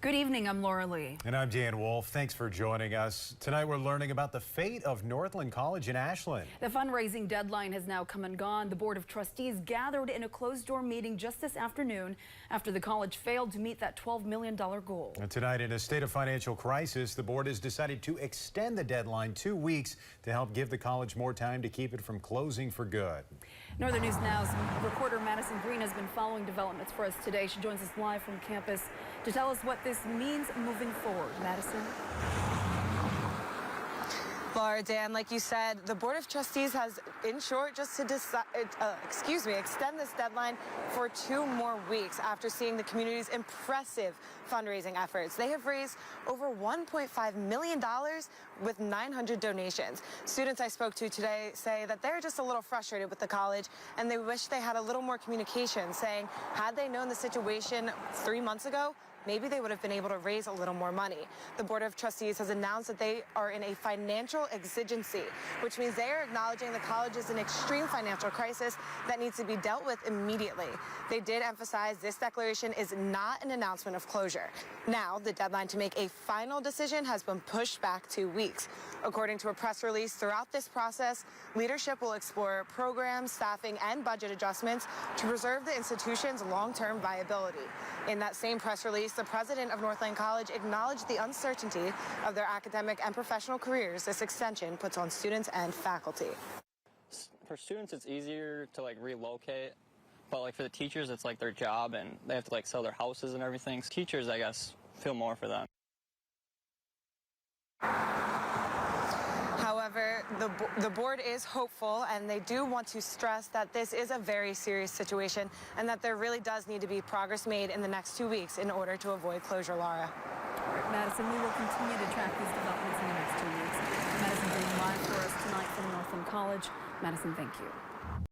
Good evening, I'm Laura Lee. And I'm Dan Wolf. Thanks for joining us. Tonight we're learning about the fate of Northland College in Ashland. The fundraising deadline has now come and gone. The Board of Trustees gathered in a closed-door meeting just this afternoon after the college failed to meet that $12 million goal. And tonight, in a state of financial crisis, the board has decided to extend the deadline 2 weeks to help give the college more time to keep it from closing for good. Northern News Now's reporter Madison Green has been following developments for us today. She joins us live from campus to tell us what this means moving forward. Madison? Laura, Dan, like you said, the Board of Trustees has, in short, just to extend this deadline for 2 more weeks after seeing the community's impressive fundraising efforts. They have raised over $1.5 million with 900 donations. Students I spoke to today say that they're just a little frustrated with the college and they wish they had a little more communication, saying had they known the situation 3 months ago, maybe they would have been able to raise a little more money. The Board of Trustees has announced that they are in a financial exigency, which means they are acknowledging the college is in extreme financial crisis that needs to be dealt with immediately. They did emphasize this declaration is not an announcement of closure. Now, the deadline to make a final decision has been pushed back 2 weeks. According to a press release, throughout this process, leadership will explore programs, staffing, and budget adjustments to preserve the institution's long-term viability. In that same press release, the president of Northland College acknowledged the uncertainty of their academic and professional careers this extension puts on students and faculty. For students, it's easier to relocate, but for the teachers, it's their job and they have to sell their houses and everything. Teachers, I guess, feel more for them. However, the board is hopeful, and they do want to stress that this is a very serious situation and that there really does need to be progress made in the next 2 weeks in order to avoid closure, Laura. All right, Madison, we will continue to track these developments in the next 2 weeks. Madison being live for us tonight from Northland College. Madison, thank you.